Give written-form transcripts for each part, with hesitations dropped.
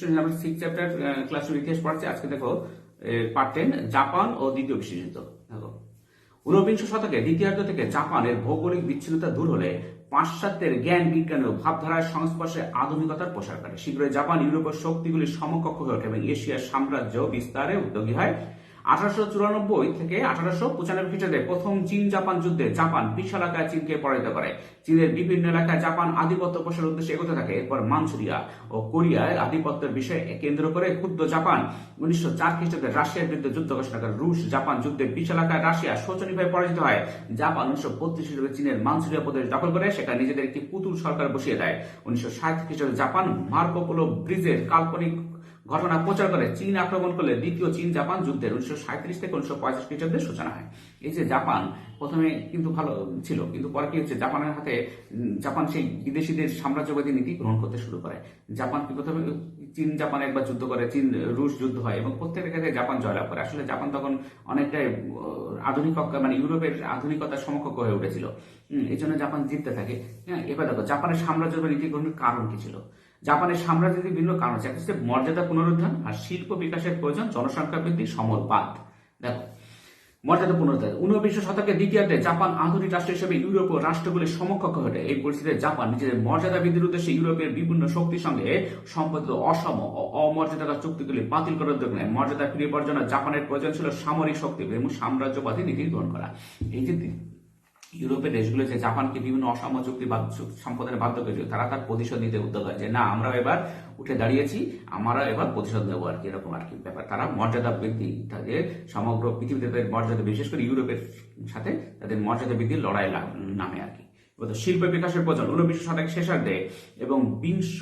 Student, আমরা 6 chapter classroom ইতিহাস পড়াচ্ছি। আজকে দেখো পার্ট 10 জাপান ও দ্বিতীয় বিশ্বযুদ্ধ। দেখো 19বিংশ শতকে দ্বিতীয়ার্ধ থেকে জাপানের ভৌগোলিক বিচ্ছিন্নতা দূর হলে পাশ্চাত্যের জ্ঞান বিজ্ঞান ও ভাবধারার সংস্পর্শে আধুনিকতার প্রসার ঘটে। শীঘ্রই জাপান ইউরোপের শক্তিগুলির সমকক্ষ হয়ে ওঠে এবং এশিয়ার সাম্রাজ্য বিস্তারে উদ্যোগী হয়। 1894 থেকে 1895 খ্রিস্টাব্দে প্রথম চীন জাপান যুদ্ধে জাপান বিশাল আকারে চীনকে পরাজিত করে। চীনের বিভিন্ন এলাকায় জাপান আধিপত্য প্রসারের উদ্দেশ্যে এগোতে থাকে। এরপর মাঞ্চুরিয়া ও কোরিয়ায় আধিপত্যের বিষয়ে কেন্দ্র করে ক্ষুদ্র জাপান 1904 খ্রিস্টাব্দে রাশিয়ার বিরুদ্ধে যুদ্ধ ঘোষণা করে। রুশ জাপান যুদ্ধে বিশাল আকারে রাশিয়া শোচনীয়ভাবে পরাজিত হয়। জাপান 1932 খ্রিস্টাব্দে চীনের মাঞ্চুরিয়া প্রদেশ দখল করে সেখানে নিজেদের একটি পুতুল সরকার বসিয়ে দেয়। 1960 খ্রিস্টাব্দে জাপান মার্কো পোলো ব্রিজের কাল্পনিক ঘটনা প্রচার করে চীন আক্রমণ করলে দ্বিতীয় চীন জাপান যুদ্ধের 1937 থেকে 1935 খ্রিস্টাব্দের সূচনা হয়। এই যে জাপান প্রথমে কিন্তু ভালো ছিল, কিন্তু পরে কি হচ্ছে, জাপানের হাতে জাপান সেই বিদেশিদের সাম্রাজ্যবাদী নীতি গ্রহণ করতে শুরু করে। জাপান কি প্রথমে চীন জাপান একবার যুদ্ধ করে, চীন রুশ যুদ্ধ হয় এবং প্রত্যেকের কাছে জাপান জয়লাভ করে। আসলে জাপান তখন অনেকটাই আধুনিক মানে ইউরোপের আধুনিকতার সমকক্ষ হয়ে উঠেছিল। এই জন্য জাপান জিততে থাকে। হ্যাঁ, এবার দেখো জাপানের সাম্রাজ্যবাদী নীতি গ্রহণের কারণ কি ছিল। জাপানের সাম্রাজ্যের বিভিন্ন কারণ আছে, একটা হচ্ছে মর্যাদা পুনরুদ্ধার আর শিল্প বিকাশের প্রয়োজন, জনসংখ্যা বৃদ্ধি, সমরবাদ। দেখো মর্যাদা পুনরুদ্ধার। 19বিংশ শতকের দ্বিতীয়ার্ধে জাপান আধুনিক রাষ্ট্র হিসেবে ইউরোপীয় রাষ্ট্রগুলির সমকক্ষ ঘটে। এই পরিস্থিতিতে জাপান নিজেদের মর্যাদা বৃদ্ধির উদ্দেশ্যে ইউরোপের বিভিন্ন শক্তির সঙ্গে সম্পাদিত অসম ও অমর্যাদার চুক্তিগুলি বাতিল করার উদ্যোগ নেয়। মর্যাদা ফিরিয়ে পাওয়ার জন্য জাপানের প্রয়োজন ছিল সামরিক শক্তি এবং সাম্রাজ্যবাদী নীতি গ্রহণ করা। এই যে ইউরোপের দেশগুলো যে জাপানকে বিভিন্ন অসাম্য চুক্তি সম্পাদনে বাধ্য করেছিল, তারা তার প্রতিশোধ নিতে উদ্যোগ হয় যে না, আমরা এবার উঠে দাঁড়িয়েছি, আমরা এবার প্রতিশোধ নেবো আর কি, এরকম আর কি ব্যাপার। তারা মর্যাদা বৃদ্ধি, তাদের সমগ্র পৃথিবীতে তাদের মর্যাদা, বিশেষ করে ইউরোপের সাথে তাদের মর্যাদা বৃদ্ধির লড়াই নামে আর কি। শিল্প বিকাশের প্রয়োজন। 19বিংশ শতকের শেষার্ধে এবং বিংশ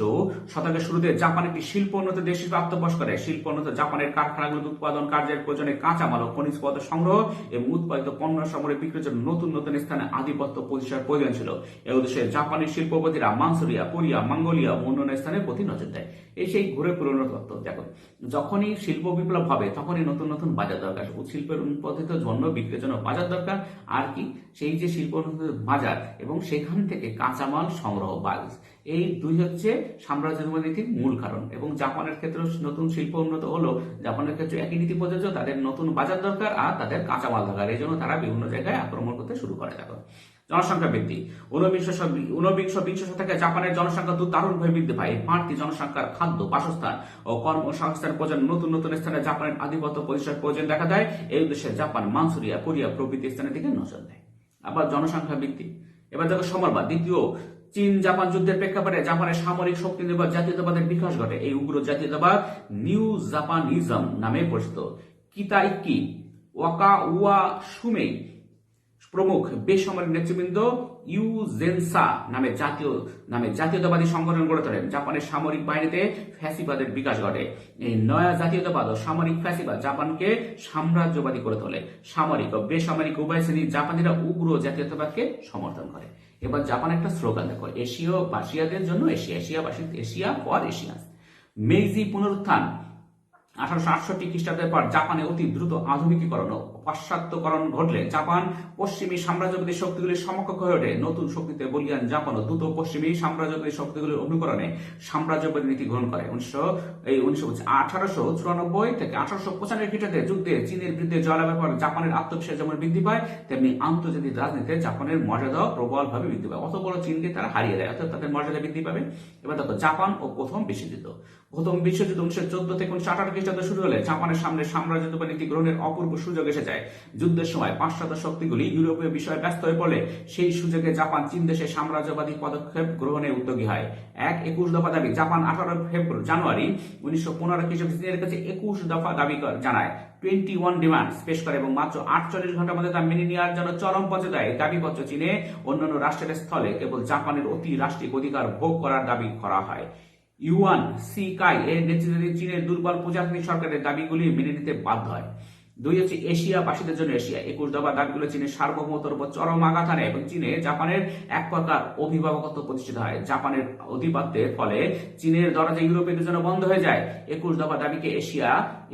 শতকের শুরুতে জাপান একটি শিল্প উন্নত দেশ হিসেবে আত্মপ্রকাশ করে। শিল্প উন্নত জাপানের কারখানাগুলোতে উৎপাদন কার্যের প্রয়োজনে কাঁচামাল ও খনিজ পদার্থ সংগ্রহ এবং উৎপাদিত পণ্য সামগ্রী বিক্রির জন্য নতুন নতুন স্থানে আধিপত্য প্রতিষ্ঠার প্রয়োজন ছিল। এই উদ্দেশ্যে জাপানি শিল্পপতিরা মাঞ্চুরিয়া, কোরিয়া, মঙ্গোলিয়া ও অন্যান্য স্থানের প্রতি নজর দেয়। এই সেই ঘুরে পুরনো তত্ত্ব। দেখো যখনই শিল্প বিপ্লব হবে তখনই নতুন নতুন বাজার দরকার। শিল্পের উৎপাদিত জন্য বিক্রির জন্য বাজার দরকার, আর কি সেই যে শিল্প বাজার এবং সেখান থেকে কাঁচামাল সংগ্রহ, বাজ, এই দুই হচ্ছে সাম্রাজ্যবাদী নীতির মূল কারণ। এবং জাপানের ক্ষেত্রে নতুন শিল্প উন্নত হলো, জাপানের ক্ষেত্রে একই নীতি প্রযোজ্য, তাদের নতুন বাজার দরকার আর তাদের কাঁচামাল দরকার। এই জন্য তারা বিভিন্ন জায়গায় আক্রমণ করতে শুরু করে। দেখো জনসংখ্যা বৃদ্ধি। ঊনবিংশ শতকে জাপানের জনসংখ্যা দারুণভাবে বৃদ্ধি পায়। এই বাড়তি জনসংখ্যার খাদ্য, বাসস্থান ও কর্মসংস্থান প্রয়োজন নতুন নতুন স্থানে জাপানের আধিপত্য প্রতিষ্ঠার প্রয়োজন দেখা দেয়। এই উদ্দেশ্যে জাপান মাঞ্চুরিয়া, কোরিয়া প্রভৃতি স্থানের দিকে নজর দেয়। আবার জনসংখ্যা বৃদ্ধি। এবার দেখো সমরবাদ। দ্বিতীয় চীন জাপান যুদ্ধের প্রেক্ষাপটে জাপানের সামরিক শক্তি নির্ভর জাতীয়তাবাদের বিকাশ ঘটে। এই উগ্র জাতীয়তাবাদ নিউ জাপানিজম নামে পরিচিত। কিতাইকি, ওয়াকাওয়া সুমেই প্রমুখ বেসামরিক নেতৃবৃন্দ ইউজেনসা নামে জাতীয়তাবাদী সংগঠন গড়ে তোলেন। জাপানের সামরিক বাহিনীতে ফ্যাসিবাদের বিকাশ ঘটে। এই নয়া জাতীয়তাবাদ ও সামরিক ফ্যাসিবাদ জাপানকে সাম্রাজ্যবাদী করে তোলে। সামরিক ও বেসামরিক উভয় শ্রেণীর জাপানিরা উগ্র জাতীয়তাবাদকে সমর্থন করে। এবার জাপান একটা স্লোগান দেখো, এশিয়াবাসীদের জন্য এশিয়া, এশিয়া ফর এশিয়ান। মেইজি পুনরুত্থান। 1868 খ্রিস্টাব্দের পর জাপানে অতি দ্রুত আধুনিকীকরণ ও পাশ্চাত্যকরণ ঘটলে জাপান পশ্চিমী সাম্রাজ্যবাদী শক্তিগুলির সমকক্ষ হয়ে ওঠে। নতুন শক্তিতে বলিয়ান জাপান ও দ্রুত পশ্চিমী সাম্রাজ্যবাদী শক্তিগুলির অনুকরণে সাম্রাজ্যবাদী নীতি গ্রহণ করে। 1894 থেকে 1895 খ্রিস্টাব্দে যুদ্ধে চীনের বিরুদ্ধে জয়লাভের পর জাপানের আত্মবিশ্বাস যেমন বৃদ্ধি পায়, তেমনি আন্তর্জাতিক রাজনীতিতে জাপানের মর্যাদাও প্রবলভাবে বৃদ্ধি পায়। অত বড় চীনকে তারা হারিয়ে দেয়, অর্থাৎ তাদের মর্যাদা বৃদ্ধি পাবে। এবার দেখো জাপান ও প্রথম বিশ্বযুদ্ধ। প্রথম বিশ্বযুদ্ধ 1914 থেকে 1918 খ্রিস্টাব্দে শুরু হলে জাপানের সামনে সাম্রাজ্যবাদী নীতি গ্রহণের অপূর্ব সুযোগ এসে যায়। যুদ্ধের সময় পাশ্চাত্য শক্তিগুলি ইউরোপীয় বিষয়ে ব্যস্ত হয়ে পড়লে সেই সুযোগে জাপান চীন দেশে সাম্রাজ্যবাদী পদক্ষেপ গ্রহণে উদ্যোগী হয়। 21 দফা দাবি। জাপান 18 জানুয়ারি 1915 খ্রিস্টাব্দে চীনের কাছে 21 দফা দাবি জানায়, 21 ডিমান্ডস পেশ করে এবং মাত্র 48 ঘন্টার মধ্যে তা মেনে নেওয়ার জন্য চরম পর্যায়ে দাবিপত্র চীনে অন্যান্য রাষ্ট্রের স্থলে কেবল জাপানের অতি রাষ্ট্রিক অধিকার ভোগ করার দাবি করা হয়। ইউয়ান সি কাই এর নেতৃত্বে চীনের দুর্বল প্রজাতন্ত্রী সরকারের দাবিগুলি মেনে নিতে বাধ্য হয়। 2 হচ্ছে এশিয়াবাসীদের জন্য এশিয়া। 21 দফা দাবিগুলো চীনের সার্বভৌমত্বের উপর চরম আঘাত আনে এবং চীনে জাপানের এক প্রকার অভিভাবকত্ব প্রতিষ্ঠিত হয়। জাপানের আধিপত্যের ফলে চীনের দরজা ইউরোপের জন্য বন্ধ হয়ে যায়। 21 দফা দাবিকে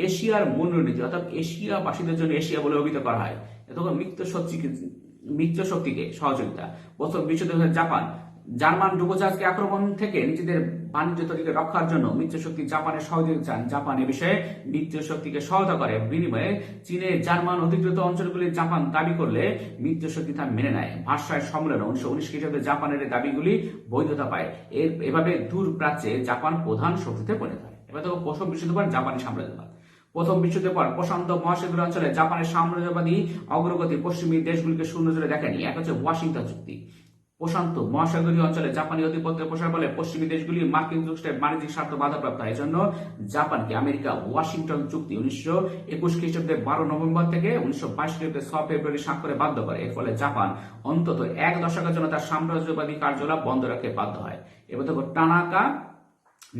এশিয়ার মূলনীতি অর্থাৎ এশিয়াবাসীদের জন্য এশিয়া বলে অভিহিত করা হয়। তখন মিত্র শক্তিকে সহযোগিতা। প্রথম বিশ্বযুদ্ধে জাপান জার্মান ডুবোজাহাজকে আক্রমণ থেকে নিজেদের বাণিজ্য তরিকে রক্ষার জন্য মিত্র শক্তি জাপানের সহযোগিতা চান। জাপান এ বিষয়ে মিত্র শক্তিকে সহায়তা করে। বিনিময়ে চীনের জার্মান অধিকৃত অঞ্চলগুলি জাপান দাবি করলে মিত্র শক্তি তা মেনে নেয়। ভার্সাই সম্মেলন 1919 খ্রিস্টাব্দে জাপানের এই দাবিগুলি বৈধতা পায়। এভাবে দূর প্রাচ্যে জাপান প্রধান শক্তিতে পরিণত হয়। এবার দেখো প্রথম বিশ্বযুদ্ধের পর জাপানি সাম্রাজ্যবাদ। প্রথম বিশ্বযুদ্ধের পর প্রশান্ত মহাসাগরীয় অঞ্চলে জাপানের সাম্রাজ্যবাদী অগ্রগতি পশ্চিমী দেশগুলিকে শূন্য নজরে দেখেনি। এক হচ্ছে ওয়াশিংটন চুক্তি। প্রশান্ত মহাসাগরীয় অঞ্চলে জাপানি আধিপত্যের প্রসার ফলে পশ্চিমী দেশগুলি মার্কিন যুক্তরাষ্ট্রের বাণিজ্যিক স্বার্থ বাধাপ্রাপ্ত হয়। এজন্য জাপানকে আমেরিকা ওয়াশিংটন চুক্তি 1921 খ্রিস্টাব্দের 12 নভেম্বর থেকে 1922 খ্রিস্টাব্দের 6 ফেব্রুয়ারি স্বাক্ষরে বাধ্য করে। এর ফলে জাপান অন্তত এক দশকের জন্য তার সাম্রাজ্যবাদী কার্যকলাপ বন্ধ রাখতে বাধ্য হয়। এবার দেখো টানাকা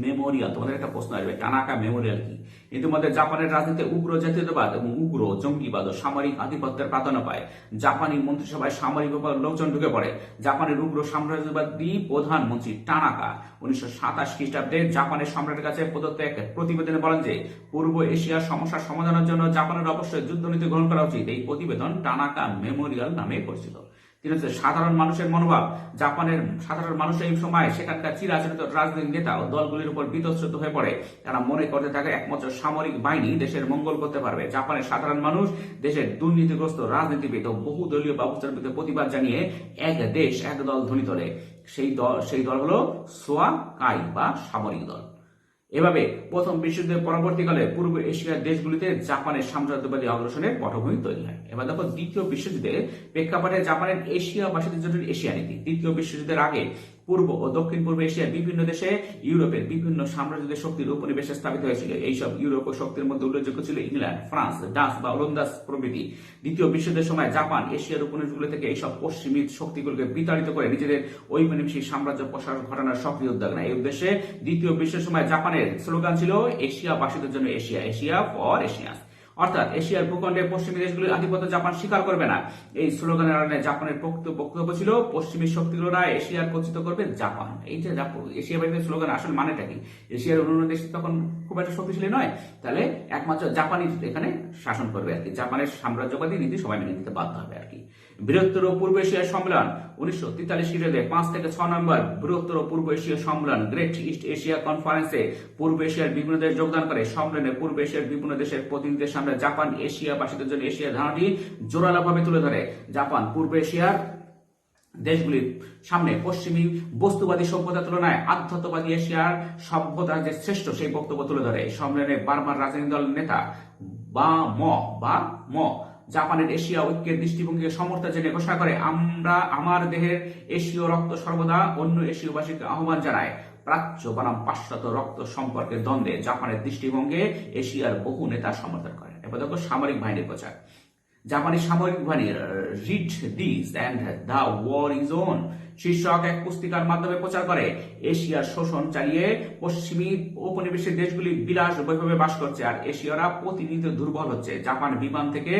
মেমোরিয়াল। তোমাদের একটা প্রশ্ন আসবে, টানাকা মেমোরিয়াল কি? ইতিমধ্যে জাপানের রাজনীতিতে উগ্র জাতীয়তাবাদ এবং উগ্র জঙ্গিবাদ ও সামরিক আধিপত্যের প্রাধান্য পায়। জাপানি মন্ত্রিসভায় সামরিক লোকজন ঢুকে পড়ে। জাপানের উগ্র সাম্রাজ্যবাদী প্রধানমন্ত্রী টানাকা 1927 খ্রিস্টাব্দে জাপানের সম্রাটের কাছে প্রদত্ত এক প্রতিবেদনে বলেন যে পূর্ব এশিয়ার সমস্যার সমাধানের জন্য জাপানের অবশ্যই যুদ্ধনীতি গ্রহণ করা উচিত। এই প্রতিবেদন টানাকা মেমোরিয়াল নামে পরিচিত। তিনি হচ্ছে সাধারণ মানুষের মনোভাব। জাপানের সাধারণ মানুষ এই সময় সেখানকার চিরাচরিত রাজনৈতিক নেতা ও দলগুলির উপর বিতশ্রুত হয়ে পড়ে। তারা মনে করতে থাকে একমাত্র সামরিক বাহিনী দেশের মঙ্গল করতে পারবে। জাপানের সাধারণ মানুষ দেশের দুর্নীতিগ্রস্ত রাজনীতিবিদ ও বহুদলীয় ব্যবস্থার বিরুদ্ধে প্রতিবাদ জানিয়ে এক দেশ এক দল ধ্বনি তোলে। সেই দল হলো সোয়া কাই বা সামরিক দল। এভাবে প্রথম বিশ্বযুদ্ধের পরবর্তীকালে পূর্ব এশিয়ার দেশগুলিতে জাপানের সাম্রাজ্যবাদী অগ্রসরের পটভূমি তৈরি হয়। এবার দেখো দ্বিতীয় বিশ্বযুদ্ধে প্রেক্ষাপটে জাপানের এশিয়াবাসীদের জন্য এশিয়া নীতি। দ্বিতীয় বিশ্বযুদ্ধের আগে পূর্ব ও দক্ষিণ পূর্ব এশিয়ার বিভিন্ন দেশে ইউরোপের বিভিন্ন সাম্রাজ্যের শক্তির উপনিবেশে স্থাপিত হয়েছিল। এইসব ইউরোপীয় শক্তির মধ্যে উল্লেখযোগ্য ছিল ইংল্যান্ড, ফ্রান্স, ডাচ বা ওলন্দাজ প্রভৃতি। দ্বিতীয় বিশ্বযুদ্ধের সময় জাপান এশিয়ার উপনিবেশগুলি থেকে এইসব পশ্চিমী শক্তিগুলোকে বিতাড়িত করে নিজেদের ঔপনিবেশিক সাম্রাজ্য প্রসার ঘটানোর সক্রিয় উদ্যোগ নেয়। এই উদ্দেশ্যে দ্বিতীয় বিশ্বের সময় জাপানের স্লোগান ছিল এশিয়াবাসীদের জন্য এশিয়া, এশিয়া ফর এশিয়াস। অর্থাৎ এশিয়ার ভূখণ্ডে পশ্চিমী দেশগুলির আধিপত্য জাপান স্বীকার করবে না। এই স্লোগানের কারণে জাপানের বক্তব্য ছিল পশ্চিমী শক্তিগুলোরা এশিয়ার কর্তৃত্ব করবে জাপান। এই যে এশিয়াবাসীদের স্লোগান আসলে মানেটা কি? এশিয়ার অন্যান্য দেশ তখন খুব একটা শক্তিশালী নয়, তাহলে একমাত্র জাপানি এখানে শাসন করবে আর কি। জাপানের সাম্রাজ্যবাদী নীতি সবাই মেনে নিতে বাধ্য হবে আর কি। বৃহত্তর পূর্ব এশিয়ার সম্মেলন 1943 খ্রিস্টাব্দে 5 থেকে 6 নভেম্বর বৃহত্তর পূর্ব এশীয় সম্মেলন গ্রেট ইস্ট এশিয়া কনফারেন্সে পূর্ব এশিয়ার বিভিন্ন দেশ যোগদান করে। সম্মেলনে পূর্ব এশিয়ার বিভিন্ন দেশের প্রতিনিধিদের সামনে জাপান এশিয়াবাসীদের জন্য এশিয়া ধারণাটি জোরালোভাবে তুলে ধরে। জাপান পূর্ব এশিয়ার দেশগুলির সামনে পশ্চিমী বস্তুবাদী সভ্যতার তুলনায় আধ্যাত্মবাদী এশিয়ার সভ্যতা যে শ্রেষ্ঠ সেই বক্তব্য তুলে ধরে। এই সম্মেলনে বার্মার রাজনৈতিক দল নেতা জাপানের এশিয়া ঐক্যের দৃষ্টিভঙ্গিকে সমর্থন জানিয়ে ঘোষণা করে, আমার দেহের এশীয় রক্ত সর্বদা অন্য এশীয়বাসীকে আহ্বান জানায়। প্রাচ্য বনাম পাশ্চাত্য রক্ত সম্পর্কে দ্বন্দ্বে জাপানের দৃষ্টিভঙ্গে এশিয়ার বহু নেতা সমর্থন করেন। এবার দেখো সামরিক বাহিনীর প্রচার। জাপানি সামরিক বাহিনী read this and the war is on শীর্ষক এক পুস্তিকার মাধ্যমে প্রচার করে এশিয়ার শোষণ চালিয়ে পশ্চিমী উপনিবেশের দেশগুলি বিলাস বৈভবে বাস করছে আর এশিয়ারা প্রতিনিয়ত দুর্বল হচ্ছে। জাপান বিমান থেকে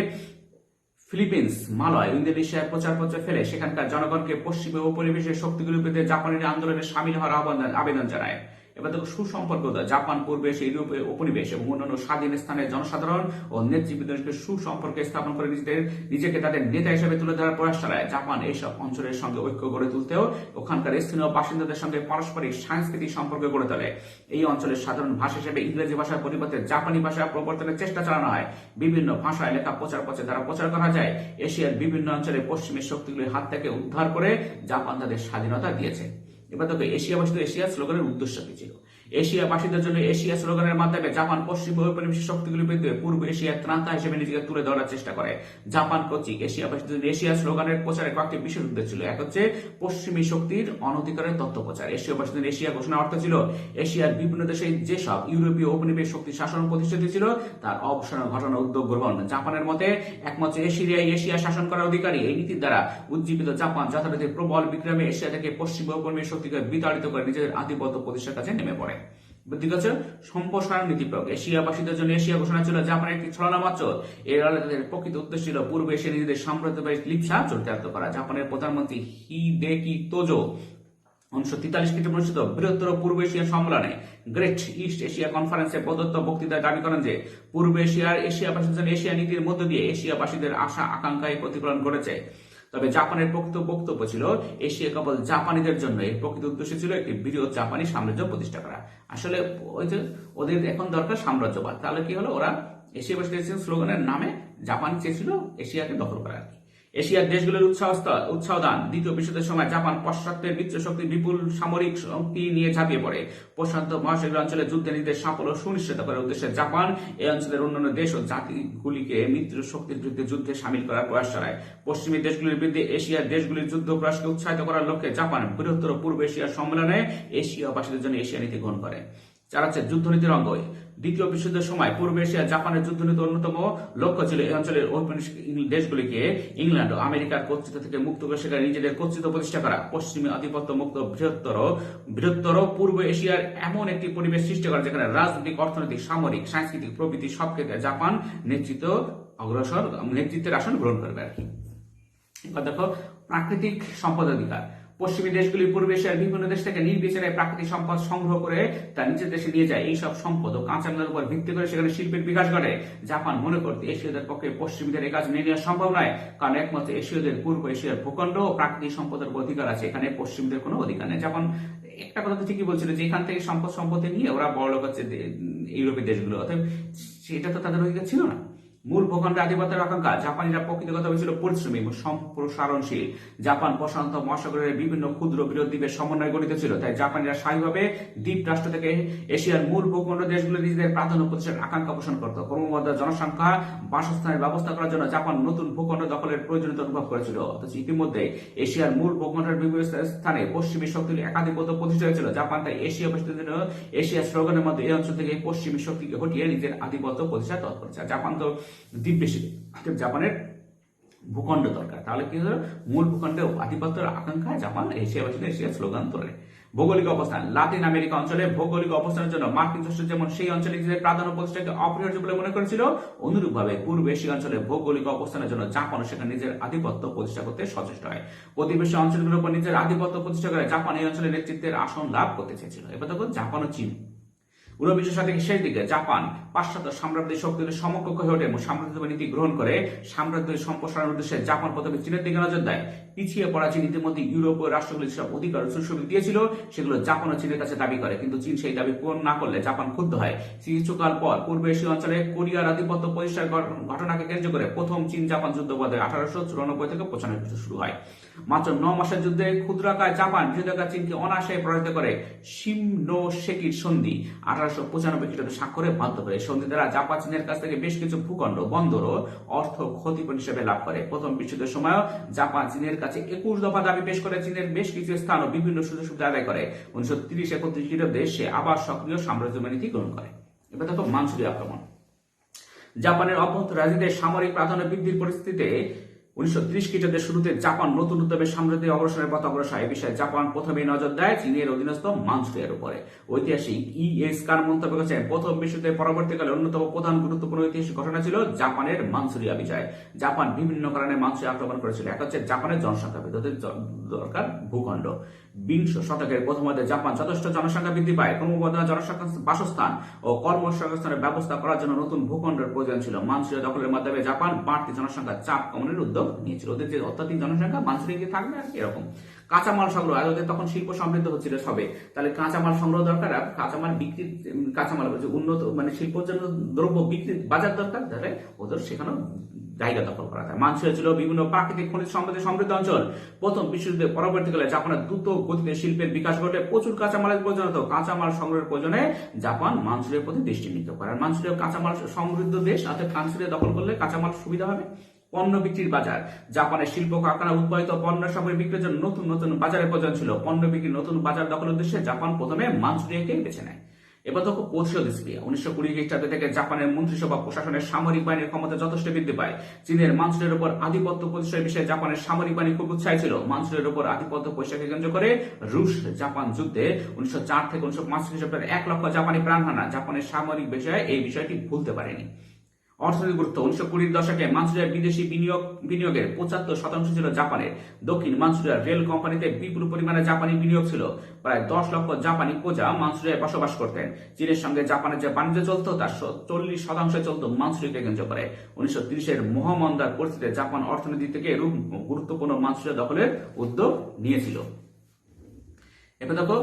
ফিলিপিন্স, মালয়, ইন্দোনেশিয়ার প্রচারপত্র ফেলে সেখানকার জনগণকে পশ্চিমী উপনিবেশের শক্তিগুলির বিরুদ্ধে জাপানের আন্দোলনে সামিল হওয়ার আবেদন জানায়। এবার দেখো সুসম্পর্ক। জাপান পূর্বে এসে ইউরোপীয় উপনিবেশ এবং অন্যান্য স্বাধীন স্থানের জনসাধারণ ও নেতৃবৃন্দকে সুসম্পর্কে স্থাপন করে নিজেকে তাদের নেতা হিসেবে তুলে ধরার প্রয়াস চালায়। জাপান এইসব অঞ্চলের সঙ্গে ঐক্য গড়ে তুলতেও ওখানকার স্থানীয় বাসিন্দাদের সঙ্গে পারস্পরিক সাংস্কৃতিক সম্পর্ক গড়ে তোলে। এই অঞ্চলের সাধারণ ভাষা হিসেবে ইংরেজি ভাষার পরিবর্তে জাপানি ভাষা প্রবর্তনের চেষ্টা চালানো হয়। বিভিন্ন ভাষায় লেখা প্রচারপত্রে দ্বারা প্রচার করা যায় এশিয়ার বিভিন্ন অঞ্চলে পশ্চিমী শক্তিগুলির হাত থেকে উদ্ধার করে জাপান তাদের স্বাধীনতা দিয়েছে। এবার দেখো এশিয়াবাসীদের এশিয়া স্লোগানের উদ্দেশ্য কি ছিল? এশিয়াবাসীদের জন্য এশিয়া স্লোগানের মাধ্যমে জাপান পশ্চিম ঔপনিবেশিক শক্তিগুলির বিরুদ্ধে পূর্ব এশিয়ার ত্রাতা হিসেবে নিজেকে তুলে ধরার চেষ্টা করে। জাপান কর্তৃক এশিয়াবাসীদের জন্য এশিয়া স্লোগানের প্রচারের কয়েকটি বিশেষ উদ্দেশ্য ছিল। এক হচ্ছে পশ্চিমী শক্তির অনধিকারের তথ্য প্রচার। এশিয়াবাসীদের এশিয়া ঘোষণার অর্থ ছিল এশিয়ার বিভিন্ন দেশে যেসব ইউরোপীয় উপনিবেশ শক্তি শাসন প্রতিষ্ঠিত ছিল তার অবসান ঘটানোর উদ্যোগ গ্রহণ। জাপানের মতে একমাত্র এশিয়া শাসন করার অধিকারী। এই নীতির দ্বারা উজ্জীবিত জাপান যথারীতি প্রবল বিক্রমে এশিয়া থেকে পশ্চিম উপনিবেশ শক্তিকে বিতাড়িত করে নিজেদের আধিপত্য প্রতিষ্ঠার কাছে নেমে পড়ে। ঠিক আছে, সম্প্রসারণ নীতি প্রয়োগ। এশিয়াবাসীদের জন্য এশিয়া ঘোষণা ছিল জাপানের একটি ছলনা মাত্র। এর প্রকৃত উদ্দেশ্য ছিল পূর্ব এশিয়া নিজেদের সাম্রাজ্যবাদী লিপ্সা চরিতার্থ করা। জাপানের প্রধানমন্ত্রী হিদেকি তোজো 1943 খ্রিস্টাব্দে অনুষ্ঠিত বৃহত্তর পূর্ব এশিয়া সম্মেলনে গ্রেট ইস্ট এশিয়া কনফারেন্সে প্রদত্ত বক্তৃতায় দাবি করেন যে পূর্ব এশিয়ার এশিয়াবাসীদের জন্য এশিয়া নীতির মধ্য দিয়ে এশিয়াবাসীদের আশা আকাঙ্ক্ষায় প্রতিফলন ঘটেছে। তবে জাপানের প্রকৃত বক্তব্য ছিল এশিয়া কেবল জাপানিদের জন্য। এর প্রকৃত উদ্দেশ্য ছিল একটি বৃহৎ জাপানি সাম্রাজ্য প্রতিষ্ঠা করা। আসলে ওই যে ওদের এখন দরকার সাম্রাজ্যবাদ, তাহলে কি হলো, ওরা এশিয়া প্যাসিফিক স্লোগানের নামে জাপান চেয়েছিল এশিয়াকে দখল করা আর কি। এশিয়ার দেশগুলোর উৎসাহ দান। দ্বিতীয় বিশ্বযুদ্ধের সময় জাপান পাশ্চাত্যের মিত্র শক্তি বিপুল সামরিক শক্তি নিয়ে ঝাঁপিয়ে পড়ে। প্রশান্ত মহাসাগরীয় অঞ্চলে যুদ্ধে নিজেদের সাফল্য সুনিশ্চিত করার উদ্দেশ্যে জাপান এই অঞ্চলের অন্যান্য দেশ ও জাতিগুলিকে মিত্র শক্তির বিরুদ্ধে যুদ্ধে সামিল করার প্রয়াস চালায়। পশ্চিমী দেশগুলির বিরুদ্ধে এশিয়ার দেশগুলির যুদ্ধ প্রয়াসকে উৎসাহিত করার লক্ষ্যে জাপান বৃহত্তর পূর্ব এশিয়ার সম্মেলনে এশিয়াবাসীদের জন্য এশিয়া নীতি গ্রহণ করে। চার হচ্ছে যুদ্ধনীতির অঙ্গ। দ্বিতীয় বিশ্বযুদ্ধের সময় পূর্ব এশিয়া জাপানের যুদ্ধনীতির অন্যতম লক্ষ্য ছিল এই অঞ্চলের ঔপনিবেশিক দেশগুলিকে ইংল্যান্ড ও আমেরিকার কর্তৃত্ব থেকে মুক্ত করে সেখানে নিজেদের কর্তৃত্ব প্রতিষ্ঠা করা। পশ্চিমী আধিপত্য মুক্ত বৃহত্তর পূর্ব এশিয়ার এমন একটি পরিবেশ সৃষ্টি করা যেখানে রাজনৈতিক, অর্থনৈতিক, সামরিক, সাংস্কৃতিক প্রভৃতি সব ক্ষেত্রে জাপান নেতৃত্বের আসন গ্রহণ করবে আর কি। এবার দেখো প্রাকৃতিক সম্পদ অধিকার। পশ্চিমী দেশগুলি পূর্ব এশিয়ার বিভিন্ন দেশ থেকে নির্বিচারে প্রাকৃতিক সম্পদ সংগ্রহ করে তা নিজের দেশে নিয়ে যায়। এই সব সম্পদ ও কাঁচামালের উপর ভিত্তি করে সেখানে শিল্পের বিকাশ ঘটে। জাপান মনে করতে এশীয়দের পক্ষে পশ্চিমীদের এই কাজ নিয়ে নেওয়া সম্ভব নয়, কারণ একমাত্র এশীয়দের পূর্ব এশিয়ার ভূখণ্ড ও প্রাকৃতিক সম্পদের অধিকার আছে, এখানে পশ্চিমীদের কোনো অধিকার নেই। জাপান একটা কথা তো ঠিকই বলছিল যে এখান থেকে সম্পত্তি নিয়ে ওরা বড় লোক হচ্ছে ইউরোপীয় দেশগুলো, অর্থাৎ সেটা তো তাদের অধিকার ছিল না। মূল ভূখণ্ডে আধিপত্যের আকাঙ্ক্ষা। জাপানিরা প্রকৃতিগতভাবে ছিল পরিশ্রমী এবং সম্প্রসারণশীল। জাপান প্রশান্ত মহাসাগরের বিভিন্ন ক্ষুদ্র বৃহৎ দ্বীপের সমন্বয়ে গঠিত ছিল, তাই জাপানিরা স্থায়ীভাবে দ্বীপ রাষ্ট্র থেকে এশিয়ার মূল ভূখণ্ড দেশগুলো নিজেদের প্রাধান্য প্রতিষ্ঠার আকাঙ্ক্ষা পোষণ করত। ক্রমবর্ধমান জনসংখ্যা বাসস্থানের ব্যবস্থা করার জন্য জাপান নতুন ভূখণ্ড দখলের প্রয়োজনীয়তা অনুভব করেছিল। অথচ ইতিমধ্যে এশিয়ার মূল ভূখণ্ডের বিভিন্ন স্থানে পশ্চিমী শক্তির একাধিপত্য প্রতিষ্ঠা হয়েছিল। জাপান তাই এশিয়া এশিয়া স্লোগানের মধ্যে এই অঞ্চল থেকে পশ্চিমী শক্তিকে হটিয়ে নিজের আধিপত্য প্রতিষ্ঠা করেছে। জাপান তো দ্বীপ বেশি, জাপানের ভূখণ্ড দরকার, তাহলে কি হলো, মূল ভূখণ্ডে আধিপত্যের আকাঙ্ক্ষা জাপান এশিয়া স্লোগান তোলে। ভৌগোলিক অবস্থান। লাতিন আমেরিকা অঞ্চলে ভৌগোলিক অবস্থানের জন্য মার্কিন যুক্তরাষ্ট্র যেমন সেই অঞ্চলে নিজেদের প্রাধান্য প্রতিষ্ঠাকে অপরিহার্য বলে মনে করেছিল, অনুরূপভাবে পূর্ব এশিয়া অঞ্চলে ভৌগোলিক অবস্থানের জন্য জাপান সেখানে নিজের আধিপত্য প্রতিষ্ঠা করতে সচেষ্ট হয়। প্রতিবেশী অঞ্চলগুলোর উপর নিজের আধিপত্য প্রতিষ্ঠা করে জাপান এই অঞ্চলে নেতৃত্বের আসন লাভ করতে চেয়েছিল। এবার দেখো জাপান ও চীন। ঊনবিংশ শতকের শেষ দিকে জাপান পাশ্চাত্য সাম্রাজ্যিক শক্তির সমকক্ষ হয়ে ওঠে এবং সাম্রাজ্যবাদী নীতি গ্রহণ করে। সাম্রাজ্যের সম্প্রসারণের উদ্দেশ্যে জাপান প্রথমে চীনের দিকে নজর দেয়। পিছিয়ে পড়া চীন ইতিমধ্যে ইউরোপীয় রাষ্ট্রগুলি যেসব অধিকার ও সুযোগ দিয়েছিল সেগুলো জাপান ও চীনের কাছে দাবি করে, কিন্তু চীন সেই দাবি পূরণ না করলে জাপান ক্ষুব্ধ হয়। কিছুকাল পর পূর্ব এশীয় অঞ্চলে কোরিয়ার আধিপত্য প্রতিষ্ঠার ঘটনাকে কেন্দ্র করে প্রথম চীন জাপান যুদ্ধ 1894 থেকে 95 শুরু হয়। মাত্র 9 মাসের যুদ্ধে ক্ষুদ্রাকার জাপান বৃহদাকার চীনকে অনায়াসে পরাজিত করে শিমনোসেকির সন্ধি 1895 খ্রিস্টাব্দে স্বাক্ষরে বাধ্য করে। সন্ধি দ্বারা জাপান চীনের কাছ থেকে বেশ কিছু ভূখণ্ড, বন্দর ও অর্থ ক্ষতিপূরণ হিসেবে লাভ করে। প্রথম বিশ্বযুদ্ধের সময়ও জাপান চীনের কাছে 21 দফা দাবি পেশ করে চীনের বেশ কিছু স্থান ও বিভিন্ন সুযোগ সুবিধা আদায় করে। 1930-31 খ্রিস্টাব্দে সে আবার সক্রিয় সাম্রাজ্যবাদী নীতি গ্রহণ করে। এবার দেখো মানচুরিয়া আক্রমণ। জাপানের অভ্যন্তর রাজনীতিতে সামরিক প্রাধান্য বৃদ্ধির পরিস্থিতিতে 1930 খ্রিস্টাব্দের শুরুতে জাপান নতুন উদ্যমে সাম্রাজ্যের অগ্রসরের পথ অগ্রসর। এই বিষয়ে জাপান প্রথমেই নজর দেয় চীনের অধীনস্থ মানচুরিয়ার উপরে। ঐতিহাসিক E.S. কার মন্তব্য করেছেন, প্রথম বিশ্বযুদ্ধের পরবর্তীকালে অন্যতম প্রধান গুরুত্বপূর্ণ ঐতিহাসিক ঘটনা ছিল জাপানের মানচুরিয়া বিজয়। জাপান বিভিন্ন কারণে মানচুরিয়া আক্রমণ করেছিল। এক হচ্ছে জাপানের জনসংখ্যা বৃদ্ধি দরকার ভূখণ্ড। বিংশ শতকের প্রথমার্ধে জাপান যথেষ্ট জনসংখ্যা বৃদ্ধি পায়। ক্রমবর্ধমান জনসংখ্যা বাসস্থান ও কর্মসংস্থানের ব্যবস্থা করার জন্য নতুন ভূখণ্ডের প্রয়োজন ছিল। মানচুরিয়া দখলের মাধ্যমে জাপান বাড়তি জনসংখ্যার চাপ কমানোর উদ্যোগ নিয়েছিল। ওদের যে অত্যাধিক জনসংখ্যা মানচুরিয়া গিয়ে থাকবে আর এরকম। কাঁচামাল সংগ্রহ, আর ওদের তখন শিল্প সমৃদ্ধ হচ্ছিল সবে, তাহলে কাঁচামাল সংগ্রহ দরকার। কাঁচামাল বিক্রি, কাঁচামাল বলছে উন্নত মানে শিল্পের জন্য দ্রব্য বিক্রির বাজার দরকার, তাহলে ওদের সেখানেও জায়গা দখল করা যায়। মানচুরিয়া ছিল বিভিন্ন প্রাকৃতিক খনিজ সম্পদে সমৃদ্ধ অঞ্চল। প্রথম বিশ্বযুদ্ধের পরবর্তীকালে জাপানের দ্রুত গতিতে শিল্পের বিকাশ ঘটে। প্রচুর কাঁচামালের প্রয়োজন হতো। কাঁচামাল সংগ্রহের প্রয়োজনে জাপান মানচুরিয়ার প্রতি দৃষ্টি নিত করে। মানচুরিয়া কাঁচামাল সমৃদ্ধ দেশ, অর্থাৎ মানচুরিয়া দখল করলে কাঁচামাল সুবিধা হবে। পণ্য বিক্রির বাজার। জাপানের শিল্প কারখানা উৎপাদিত পণ্য সামগ্রী বিক্রির জন্য নতুন নতুন বাজারের প্রয়োজন ছিল। পণ্য বিক্রির নতুন বাজার দখলের উদ্দেশ্যে জাপান প্রথমে মানচুরিয়াকে বেছে নেয়। এবার দেখো প্রতিশোধ স্প্রিয়া। 1920 খ্রিস্টাব্দ থেকে জাপানের মন্ত্রিসভা প্রশাসনের সামরিক বাহিনীর ক্ষমতা যথেষ্ট বৃদ্ধি পায়। চীনের মানচুরিয়ার উপর আধিপত্য প্রতিষ্ঠার বিষয়ে জাপানের সামরিক বাহিনী খুব উৎসাহী ছিল। মানচুরিয়ার উপর আধিপত্য প্রতিষ্ঠাকে কেন্দ্র করে রুশ জাপান যুদ্ধে 1904 থেকে 1905 খ্রিস্টাব্দের 1 লক্ষ জাপানি প্রাণহানি। জাপানের সামরিক বিষয়ে এই বিষয়টি ভুলতে পারেনি। অর্থনৈতিক গুরুত্ব 1920 দশকে মানচুরিয়ার বিদেশি বিনিয়োগের 75% ছিল জাপানের। দক্ষিণ মানচুরিয়ার রেল কোম্পানিতে বিপুল পরিমাণে জাপানি বিনিয়োগ ছিল। প্রায় 10 লক্ষ জাপানি প্রজা মানচুরিয়ায় বসবাস করতেন। চীনের সঙ্গে জাপানের যে বাণিজ্য চলত তার 40% চলত মানচুরিয়াকে কেন্দ্র করে। 1930-এর মহামন্দার পরিস্থিতিতে জাপান অর্থনীতি থেকে এরূপ গুরুত্বপূর্ণ মানচুরিয়া দখলের উদ্যোগ নিয়েছিল। এবার দেখো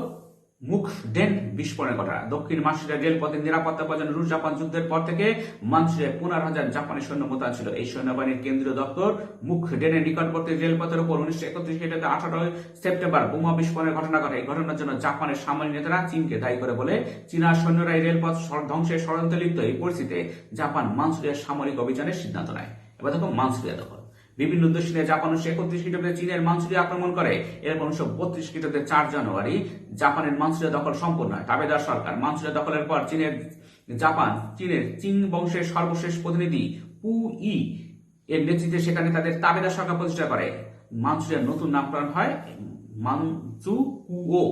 মুখডেন বিস্ফোরণের ঘটনা। দক্ষিণ মানচুরিয়ার রেলপথের নিরাপত্তা প্রয়োজন। রুশ জাপান যুদ্ধের পর থেকে মানচুরিয়ায় 15,000 জাপানি সৈন্য মোতায়েন ছিল। এই সৈন্যবাহিনীর কেন্দ্রীয় দপ্তর মুখডেনের নিকটবর্তী রেলপথের উপর 1931 খ্রিস্টাব্দে 18 সেপ্টেম্বর বোমা বিস্ফোরণের ঘটনা ঘটে। এই ঘটনার জন্য জাপানের সামরিক নেতারা চীনকে দায়ী করে বলে চীনা সৈন্যরা এই রেলপথ ধ্বংসের ষড়যন্ত্রে লিপ্ত। এই পরিস্থিতিতে জাপান মানচুরিয়ার সামরিক অভিযানের সিদ্ধান্ত নেয়। এবার দেখো মানচুরিয়া দখল। বিভিন্ন উদ্দেশ্য নিয়ে জাপান 1931 খ্রিস্টাব্দে চীনের মানচুরিয়া আক্রমণ করে। এরপর 1932 খ্রিস্টাব্দে 4 জানুয়ারি জাপানের মানচুরিয়া দখল সম্পূর্ণ হয়। দাবেদার সরকার মানচুরিয়া দখলের পর চীনের চিং বংশের সর্বশেষ প্রতিনিধি পু ই এর নেতৃত্বে সেখানে তাদের তাবেদার সরকার প্রতিষ্ঠা করে। মানচুরিয়ার নতুন নামকরণ হয় মানচুকুও।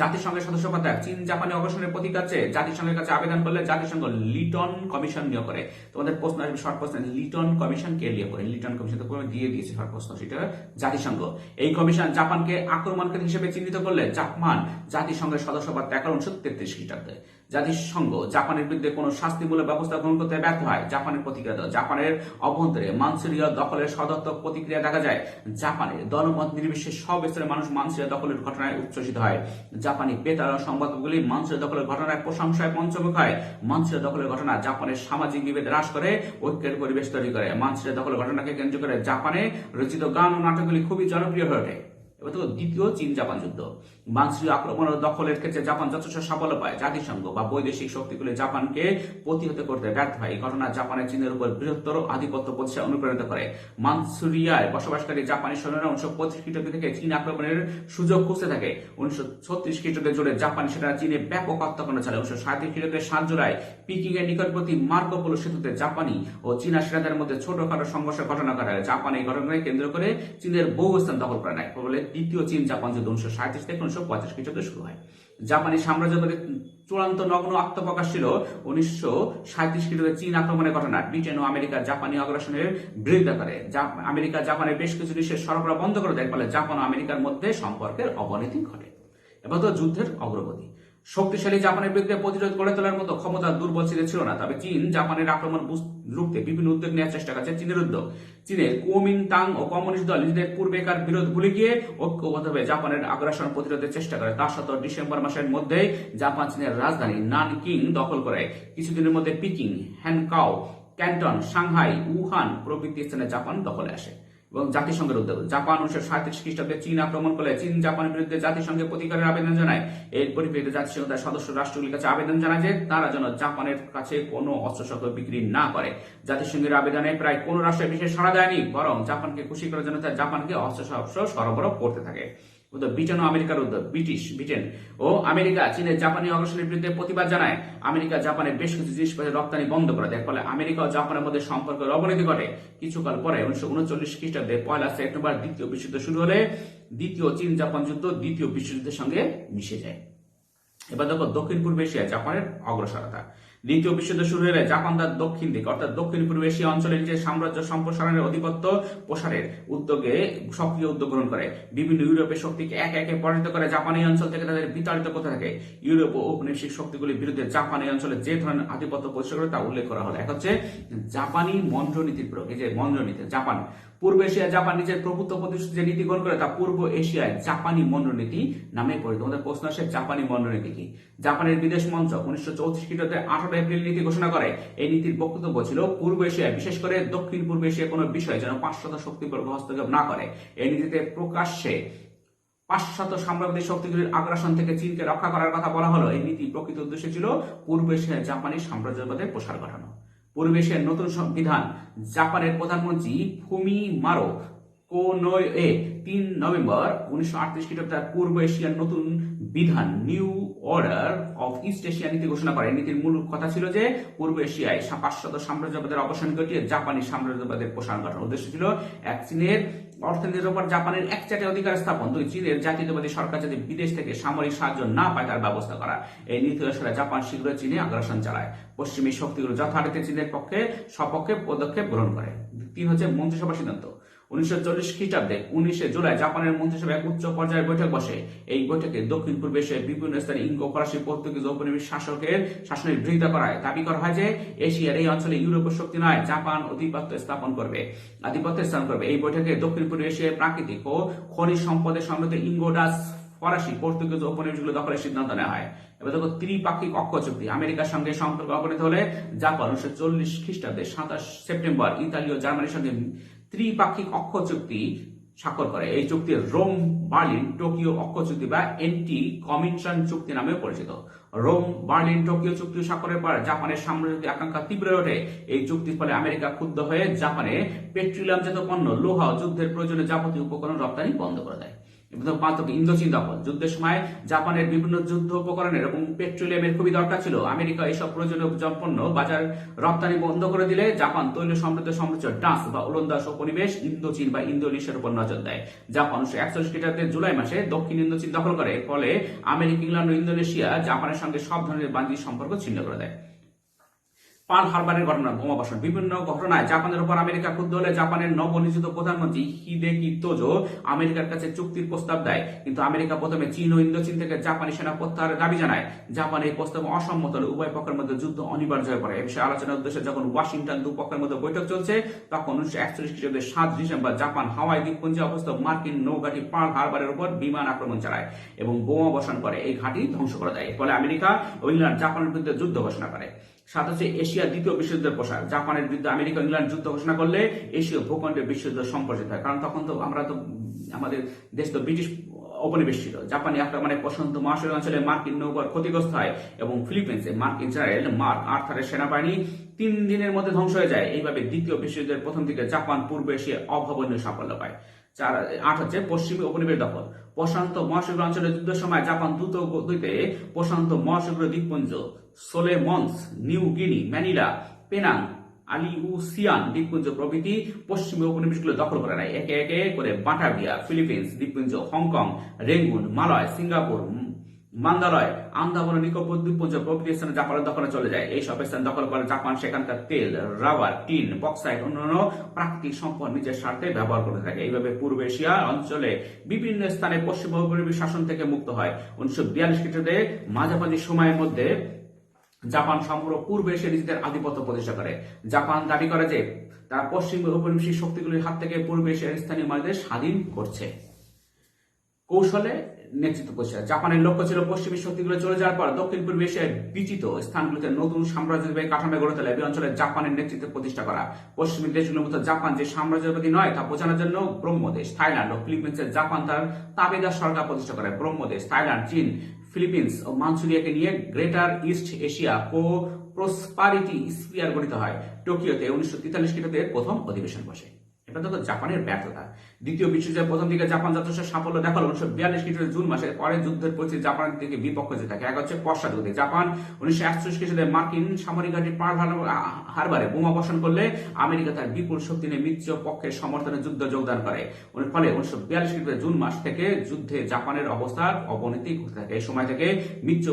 জাতিসংঘের সদস্য পদে চীন জাপানি অগ্রসরের প্রতিকার চেয়ে জাতিসংঘের কাছে আবেদন করলে জাতিসংঘ লিটন কমিশন নিয়োগ করে। তোমাদের প্রশ্ন আসবে শর্ট প্রশ্ন, লিটন কমিশন কে নিয়োগ করে? লিটন কমিশন তো দিয়ে দিয়েছে শর্ট প্রশ্ন, সেটা জাতিসংঘ। এই কমিশন জাপানকে আক্রমণকারী হিসেবে চিহ্নিত করলে জাপান জাতিসংঘের সদস্য পদ ত্যাগ করে 1933 খ্রিস্টাব্দে। জাতিসংঘ জাপানের বিরুদ্ধে কোনো শাস্তিমূলক ব্যবস্থা গ্রহণ করতে ব্যর্থ হয়। জাপানের প্রতিক্রিয়া দাও। জাপানের অভ্যন্তরে মানচুরিয়া দখলের সদর্থক প্রতিক্রিয়া দেখা যায়। জাপানের দলমত নির্বিশেষে সব স্তরের মানুষ মানচুরিয়া দখলের ঘটনায় উচ্ছ্বসিত হয়। জাপানি বেতার সংবাদগুলি মানচুরিয়া দখলের ঘটনায় প্রশংসায় পঞ্চমুখ হয়। মানচুরিয়া দখলের ঘটনা জাপানের সামাজিক বিভেদ হ্রাস করে, ঐক্যের পরিবেশ তৈরি করে। মানচুরিয়া দখলের ঘটনাকে কেন্দ্র করে জাপানে রচিত গান ও নাটকগুলি খুবই জনপ্রিয় হয়ে ওঠে। এবার তো দ্বিতীয় চীন জাপান যুদ্ধ। মানচুরিয়া আক্রমণ ও দখলের ক্ষেত্রে জাপান যথেষ্ট সাফল্য পায়। জাতিসংঘ বা বৈদেশিক শক্তিগুলি জাপানকে প্রতিহত করতে ব্যর্থ হয়। এই ঘটনা জাপানের চীনের উপর বৃহত্তর আধিপত্য প্রতিষ্ঠা অনুপ্রাণিত করে। মানচুরিয়ায় বসবাসকারী জাপানি সৈন্যরা 1925 খ্রিস্টাব্দ থেকে চীন আক্রমণের সুযোগ খুঁজতে থাকে। 1936 খ্রিস্টাব্দে জুড়ে জাপানি সেনারা চীনে ব্যাপক হত্যাকাণ্ড চালায়। 1937 খ্রিস্টাব্দে 7 জুলাই পিকিং এর নিকটবর্তী মার্কো পোলো সেতুতে জাপানি ও চীনা সেনাদের মধ্যে ছোটখাটো সংঘর্ষের ঘটনা ঘটে। জাপান এই ঘটনাকে কেন্দ্র করে চীনের বহু স্থান দখল করে নেয়। ফলে দ্বিতীয় চীন জাপান যুদ্ধ 1937 থেকে 1935 খ্রিস্টাব্দে শুরু হয়। জাপানি সাম্রাজ্যবাদের চূড়ান্ত নগ্ন আত্মপ্রকাশ ছিল 1937 খ্রিস্টাব্দে চীন আক্রমণের ঘটনা। ব্রিটেন ও আমেরিকা জাপানি আগ্রাসনের বিরোধিতা করে। আমেরিকা জাপানের বেশ কিছু দেশের সরবরাহ বন্ধ করে দেয়। ফলে জাপান ও আমেরিকার মধ্যে সম্পর্কের অবনতি ঘটে। এবার তো যুদ্ধের অগ্রগতি। শক্তিশালী জাপানের বিরুদ্ধে প্রতিরোধ গড়ে তোলার মতো ক্ষমতা দুর্বল চীনের ছিল না। তবে চীন জাপানের আক্রমণ রুখতে বিভিন্ন উদ্যোগ নেওয়ার চেষ্টা করছে। চীনের উদ্যোগ। চীনের কুওমিন্টাং ও কমিউনিস্ট দল নিজেদের পূর্বেকার বিরোধ ভুলে গিয়ে ঐক্যবদ্ধভাবে জাপানের আগ্রাসন প্রতিরোধের চেষ্টা করে। তার সত্ত্বেও ডিসেম্বর মাসের মধ্যে জাপান চীনের রাজধানী নানকিং দখল করে। কিছুদিনের মধ্যে পিকিং, হ্যানকাও, ক্যান্টন, সাংহাই, উহান প্রভৃতি স্থানে জাপান দখলে আসে। এবং জাতিসংঘের উদ্যোগ। জাপান 1937 খ্রিস্টাব্দে চীন আক্রমণ করলে চীন জাপানের বিরুদ্ধে জাতিসংঘে প্রতিকারের আবেদন জানায়। এর পরিপ্রেক্ষিতে জাতিসংঘ তার সদস্য রাষ্ট্রগুলির কাছে আবেদন জানায় যে তারা যেন জাপানের কাছে কোনো অস্ত্রশস্ত্র বিক্রি না করে। জাতিসংঘের আবেদনে প্রায় কোনো রাষ্ট্রের বিশেষ সাড়া দেয়নি, বরং জাপানকে খুশি করার জন্য তারা জাপানকে অস্ত্রশস্ত্র সরবরাহ করতে থাকে। ব্রিটেন ও আমেরিকার উদ্যোগ। ব্রিটেন ও আমেরিকা চীনের জাপানি অগ্রসরের বিরুদ্ধে প্রতিবাদ জানায়। আমেরিকা জাপানের বেশ কিছু জিনিসপত্রের রপ্তানি বন্ধ করে দেয়। ফলে আমেরিকা ও জাপানের মধ্যে সম্পর্কের অবনতি ঘটে। কিছুকাল পরে 1939 খ্রিস্টাব্দে 1 সেপ্টেম্বর দ্বিতীয় বিশ্বযুদ্ধ শুরু হলে দ্বিতীয় চীন জাপান যুদ্ধ দ্বিতীয় বিশ্বযুদ্ধের সঙ্গে মিশে যায়। এবার দেখো দক্ষিণ পূর্ব এশিয়া জাপানের অগ্রসরতা। দ্বিতীয় বিশ্বযুদ্ধ শুরু হলে জাপান তার দক্ষিণ দিক অর্থাৎ দক্ষিণ পূর্ব এশিয়া অঞ্চলের যে সাম্রাজ্য সম্প্রসারণের আধিপত্য প্রসারের উদ্যোগে সক্রিয় উদ্যোগ গ্রহণ করে। বিভিন্ন ইউরোপের শক্তিকে একে একে পরাজিত করে জাপান এই অঞ্চল থেকে তাদের বিতাড়িত করতে থাকে। ইউরোপ ও ঔপনিবেশিক শক্তিগুলির বিরুদ্ধে জাপান এই অঞ্চলে যে ধরনের আধিপত্য প্রতিষ্ঠা করে তা উল্লেখ করা হলো। এক হচ্ছে জাপানি মন্ডনীতির প্রয়োগ। এই যে মন্ডনীতি, জাপান পূর্ব এশিয়ায় জাপান নিজের প্রভুত্ব প্রতিষ্ঠিত যে নীতি গ্রহণ করে তা পূর্ব এশিয়ায় জাপানি মন্ডনীতি নামে পরিচিত। আমাদের প্রশ্ন আসে জাপানি মন্ডনীতি কি? জাপানের বিদেশ মন্ত্রক 1934 খ্রিস্টাব্দে 18 এপ্রিল নীতি ঘোষণা করে। এই নীতির বক্তব্য ছিল পূর্ব এশিয়ায় বিশেষ করে দক্ষিণ পূর্ব এশিয়ায় কোনো বিষয় যেন পাশ্চাত্য শক্তির হস্তক্ষেপ না করে। এই নীতিতে প্রকাশ্যে পাশ্চাত্য সাম্রাজ্যবাদী শক্তিগুলির আগ্রাসন থেকে চীনকে রক্ষা করার কথা বলা হলো। এই নীতি প্রকৃত উদ্দেশ্য ছিল পূর্ব এশিয়ায় জাপানি সাম্রাজ্যবাদের প্রসার ঘটানো। পূর্ব এশিয়ার নতুন সংবিধান জাপানের প্রধানমন্ত্রী ফুমিমারো কোনোয়ে 3 নভেম্বর 1938 খ্রিস্টাব্দে পূর্ব এশিয়ার নতুন বিধান new order of east Asia নীতি ঘোষণা করে। নীতির মূল কথা ছিল যে পূর্ব এশিয়ায় পাশ্চাত্য সাম্রাজ্যবাদের অবসান ঘটিয়ে জাপানি সাম্রাজ্যবাদের প্রসারণ ঘটানো। উদ্দেশ্য ছিল এক, চীনের অর্থনীতির উপর জাপানের একচাটে অধিকার স্থাপন, 2, চীনের জাতীয়তাবাদী সরকার যাতে বিদেশ থেকে সামরিক সাহায্য না পায় তার ব্যবস্থা করা। এই নীতি অনুসারে জাপান শীঘ্রই চীনে আগ্রাসন চালায়। পশ্চিমী শক্তিগুলো যথারীতি চীনের সপক্ষে পদক্ষেপ গ্রহণ করে। 3 হচ্ছে মন্ত্রিসভা সিদ্ধান্ত। 1940 খ্রিস্টাব্দে 19 জুলাই জাপানের মন্ত্রিসভায় এক উচ্চ পর্যায়ের বৈঠক বসে। এই বৈঠকে দক্ষিণ পূর্ব এশিয়ার বিভিন্ন স্থানে ইঙ্গো ফরাসি পর্তুগিজ ঔপনিবেশিক শাসনের বিরোধিতা করায় দাবি করা হয় যে এশিয়ার এই অঞ্চলে ইউরোপীয় শক্তি নয়, জাপান আধিপত্য স্থাপন করবে। এই বৈঠকে দক্ষিণ পূর্ব এশিয়ার প্রাকৃতিক ও খনিজ সম্পদের সমৃদ্ধ ইঙ্গো ডাচ ফরাসি পর্তুগিজ উপনিবেশগুলো দখলের সিদ্ধান্ত নেওয়া হয়। এবার দেখো ত্রিপাক্ষিক অক্ষ চুক্তি। আমেরিকার সঙ্গে সম্পর্ক অবনতি হলে জাপান 1940 খ্রিস্টাব্দে 27 সেপ্টেম্বর ইতালি ও জার্মানির সঙ্গে ত্রিপাক্ষিক অক্ষ চুক্তি স্বাক্ষর করে। এই চুক্তি রোম বার্লিন টোকিও অক্ষ চুক্তি বা এন্টি কমিশন চুক্তি নামে পরিচিত। রোম বার্লিন টোকিও চুক্তি স্বাক্ষরের পর জাপানের সাম্রাজ্যবাদী আকাঙ্ক্ষা তীব্র হয়ে ওঠে। এই চুক্তির ফলে আমেরিকা ক্ষুব্ধ হয়ে জাপানে পেট্রোলিয়ামজাত পণ্য, লোহা ও যুদ্ধের প্রয়োজনে যাবতীয় উপকরণ রপ্তানি বন্ধ করে দেয়। ইন্দোচীন দখল। যুদ্ধের সময় জাপানের বিভিন্ন যুদ্ধ উপকরণের এবং পেট্রোলিয়ামের খুবই দরকার ছিল। আমেরিকা এইসব প্রয়োজনীয় পণ্য বাজার রপ্তানি বন্ধ করে দিলে জাপান তৈল সমৃদ্ধ ডাচ বা ওলন্দাজ উপনিবেশ ইন্দোচীন বা ইন্দোনেশিয়ার উপর নজর দেয়। জাপান 1941 খ্রিস্টাব্দের জুলাই মাসে দক্ষিণ ইন্দোচীন দখল করে। ফলে আমেরিকা, ইংল্যান্ড ও ইন্দোনেশিয়া জাপানের সঙ্গে সব ধরনের বাণিজ্যিক সম্পর্ক ছিন্ন করে দেয়। পার্ল হারবারের ঘটনা, বোমাবর্ষণ। বিভিন্ন ঘটনায় জাপানের উপর আমেরিকা ক্ষুব্ধ হলে জাপানের নবনিযুক্ত প্রধানমন্ত্রী হিদেকি তোজো আমেরিকার কাছে চুক্তির প্রস্তাব দেয়। কিন্তু আমেরিকা প্রথমে চীন ও ইন্দোচীন থেকে জাপানি সেনা প্রত্যাহারের দাবি জানায়। জাপান এই প্রস্তাবে অসম্মত হলে উভয় পক্ষের মধ্যে যুদ্ধ অনিবার্য হয়ে পড়ে। এ বিষয়ে আলোচনার উদ্দেশ্যে যখন ওয়াশিংটন দুপক্ষের মধ্যে বৈঠক চলছে, তখন 1941 খ্রিস্টাব্দের 7 ডিসেম্বর জাপান হাওয়াই দ্বীপপুঞ্জে অবস্থিত মার্কিন নৌঘাঁটি পার্ল হারবারের উপর বিমান আক্রমণ চালায় এবং বোমা বর্ষণ করে এই ঘাঁটি ধ্বংস করে দেয়। ফলে আমেরিকা ও ইংল্যান্ড জাপানের বিরুদ্ধে যুদ্ধ ঘোষণা করে। 7 হচ্ছে এশিয়ার দ্বিতীয় বিশ্বযুদ্ধের প্রসার। জাপানের বিরুদ্ধে আমেরিকা ইংল্যান্ড যুদ্ধ ঘোষণা করলে এশীয় ভূখণ্ডে বিশ্বযুদ্ধ সম্প্রসারিত হয়। কারণ তখন তো আমাদের দেশ তো ব্রিটিশ উপনিবেশ ছিল। জাপানি আক্রমণে প্রশান্ত মহাসাগর অঞ্চলে মার্কিন নৌবহর ক্ষতিগ্রস্ত হয় এবং ফিলিপিন্সে মার্কিন জেনারেল মার্ক আর্থারের সেনাবাহিনী 3 দিনের মধ্যে ধ্বংস হয়ে যায়। এইভাবে দ্বিতীয় বিশ্বযুদ্ধের প্রথম দিকে জাপান পূর্ব এশিয়ায় অভাবনীয় সাফল্য পায়। 8 হচ্ছে পশ্চিমী উপনিবেশ দখল। প্রশান্ত মহাসাগর অঞ্চলের যুদ্ধের সময় জাপান দ্রুত গতিতে প্রশান্ত মহাসাগর দ্বীপপুঞ্জ, সোলেমন্স, নিউ গিনি, ম্যানিলা, পেনাং, আলিউসিয়ান দ্বীপপুঞ্জ প্রভৃতি পশ্চিমী উপনিবেশগুলো দখল করে নেয়। একে একে করে বাটাভিয়া, ফিলিপিন্স দ্বীপপুঞ্জ, Hong Kong, Rangoon, Malaya, Singapore, Mandalay, Andaman ও নিকোবর দ্বীপপুঞ্জ প্রভৃতি স্থানে জাপানের দখলে চলে যায়। এই সব স্থান দখল করে জাপান সেখানকার তেল, রাবার, টিন, বক্সাইট অন্যান্য প্রাকৃতিক সম্পদ নিজের স্বার্থে ব্যবহার করতে থাকে। এইভাবে পূর্ব এশিয়া অঞ্চলে বিভিন্ন স্থানে পশ্চিম উপনিবেশ শাসন থেকে মুক্ত হয়। 1942 খ্রিস্টাব্দে মাঝামাঝি সময়ের মধ্যে জাপান সমগ্র পূর্ব এশিয়ায় নিজেদের আধিপত্য প্রতিষ্ঠা করে। জাপান দাবি করে যে তারা পশ্চিম উপনিবেশিক শক্তিগুলির হাত থেকে পূর্ব এশিয়ার স্থানীয় মানুষদের স্বাধীন করছে। কৌশলে নেতৃত্ব করছে। জাপানের লক্ষ্য ছিল পশ্চিমী শক্তিগুলো চলে যাওয়ার পর দক্ষিণ পূর্ব এশিয়ার বিচিত স্থানগুলিতে নতুন সাম্রাজ্যবাদী কাঠামো গড়ে তোলা, এই অঞ্চলে জাপানের নেতৃত্ব প্রতিষ্ঠা করা। পশ্চিমী দেশগুলোর মতো জাপান যে সাম্রাজ্যবাদী নয় তা বোঝানোর জন্য ব্রহ্মদেশ, থাইল্যান্ড ও ফিলিপিন্সের জাপান তার তাবেদার সরকার প্রতিষ্ঠা করে। ব্রহ্মদেশ, থাইল্যান্ড, চীন, ফিলিপিন্স ও মাঞ্চুরিয়াকে নিয়ে greater east Asia prosperity spear গঠিত হয়। টোকিওতে 1943 খ্রিস্টাব্দে প্রথম অধিবেশন বসে। এটা তো জাপানের ব্যর্থতা। দ্বিতীয় বিশ্বযুদ্ধের প্রথম দিকে জাপান যথেষ্ট সাফল্য দেখালো। 1942 খ্রিস্টাব্দের জুন মাসে পরে যুদ্ধের পরিস্থিতি জাপানের দিকে বিপক্ষ যেতে থাকে। এক হচ্ছে পশ্চাৎ গতি। জাপান 1941 খ্রিস্টাব্দে মার্কিন সামরিক ঘাঁটি পার্ল হারবারে বোমা বর্ষণ করলে আমেরিকা তার বিপুল শক্তি নিয়ে মিত্র পক্ষের সমর্থনে যুদ্ধ যোগদান করে। ফলে 1942 খ্রিস্টাব্দের জুন মাস থেকে যুদ্ধে জাপানের অবস্থার অবনতি ঘটতে থাকে। এই সময় থেকে মিত্র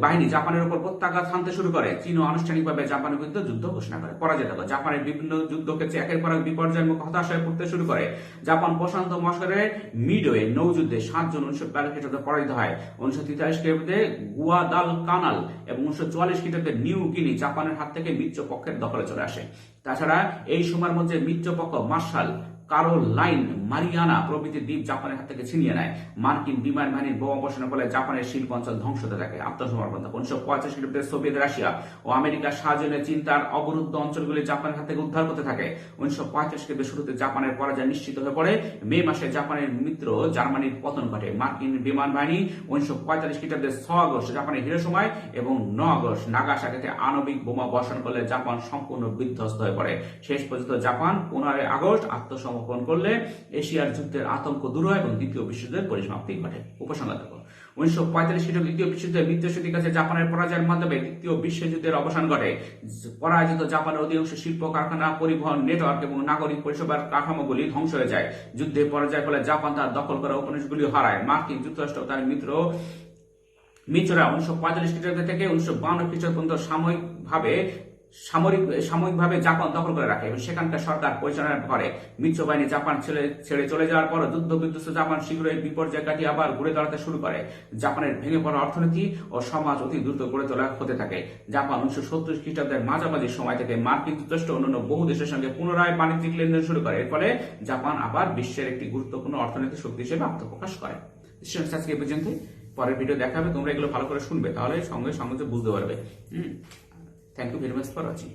বাহিনী জাপানের উপর প্রত্যাঘাত হানতে শুরু করে। চীনও আনুষ্ঠানিকভাবে জাপানের বিরুদ্ধে যুদ্ধ ঘোষণা করে। পরাজিত হয়। জাপানের বিভিন্ন যুদ্ধক্ষেত্রে একের পর এক বিপর্যয়ের মুখে হতাশ হয়ে পড়তে শুরু করে। জাপান প্রশান্ত মহাসাগরের মিডওয়ে নৌযুদ্ধে 7 জুন 1942 খ্রিস্টাব্দে পরাজিত হয়। 1943 খ্রিস্টাব্দে গুয়াদালকানাল এবং 1944 খ্রিস্টাব্দে নিউ গিনি জাপানের হাত থেকে মিত্র পক্ষের দখলে চলে আসে। তাছাড়া এই সময়ের মধ্যে মিত্র পক্ষ মার্শাল, কারোলাইন মারিয়ানা প্রভৃতি দ্বীপ জাপানের হাত থেকে ছিনিয়ে নেয়। মার্কিন বিমান বাহিনীর বোমা বর্ষণের ফলে জাপানের শিল্প অঞ্চল ধ্বংস হতে থাকে। আত্মসমর্পণ 1950 খ্রিস্টাব্দে সোভিয়েত রাশিয়া ও আমেরিকার সাহায্যে চীন তার অবরুদ্ধ অঞ্চলগুলি জাপানের হাত থেকে উদ্ধার করতে থাকে। 1950 খ্রিস্টাব্দের শুরুতে জাপানের পরাজয় নিশ্চিত হয়ে পড়ে। মে মাসে জাপানের মিত্র জার্মানির পতন ঘটে। মার্কিন বিমান বাহিনী 1945 খ্রিস্টাব্দের 6 আগস্ট জাপানের হিরোশিমায় এবং 9 আগস্ট নাগাসাকিতে আণবিক বোমা বর্ষণ করলে জাপান সম্পূর্ণ বিধ্বস্ত হয়ে পড়ে। শেষ পর্যন্ত জাপান 15 আগস্ট আত্মসমর্পণ করলে এশিয়ার যুদ্ধের আতঙ্ক দূর হয় এবং দ্বিতীয় বিশ্বযুদ্ধের পরিসমাপ্তি ঘটে। উপসংহার দেখো, 1945 খ্রিস্টাব্দে দ্বিতীয় বিশ্বযুদ্ধে মিত্রশক্তির কাছে জাপানের পরাজয়ের মাধ্যমে দ্বিতীয় বিশ্বযুদ্ধের অবসান ঘটে। পরাজিত জাপানের অধিকাংশ শিল্প কারখানা, পরিবহন নেটওয়ার্ক এবং নাগরিক পরিষেবার কাঠামোগুলি ধ্বংস হয়ে যায়। যুদ্ধে পরাজয়ের ফলে জাপান তার দখল করা উপনিবেশগুলি হারায়। মার্কিন যুক্তরাষ্ট্র তার মিত্ররা 1945 খ্রিস্টাব্দ থেকে 1952 খ্রিস্টাব্দ পর্যন্ত সাময়িকভাবে জাপান দখল করে রাখে এবং সেখানকার সরকার পরিচালনা করে। মিত্র বাহিনী জাপান ছেড়ে চলে যাওয়ার পর যুদ্ধ বিধ্বস্ত জাপান শীঘ্রই বিপর্যয় কাটিয়ে আবার ঘুরে দাঁড়াতে শুরু করে। জাপানের ভেঙে পড়া অর্থনীতি ও সমাজ অতি দ্রুত গড়ে তোলা হতে থাকে। জাপান 1970 খ্রিস্টাব্দের মাঝামাঝি সময় থেকে মার্কিন যুক্তরাষ্ট্র অন্যান্য বহু দেশের সঙ্গে পুনরায় বাণিজ্যিক লেনদেন শুরু করে। এর ফলে জাপান আবার বিশ্বের একটি গুরুত্বপূর্ণ অর্থনৈতিক শক্তি হিসেবে আত্মপ্রকাশ করে। আজকে পর্যন্ত, পরের ভিডিও দেখাবে, তোমরা এগুলো ভালো করে শুনবে, তাহলে সঙ্গে সঙ্গে বুঝতে পারবে। Thank you very much for watching.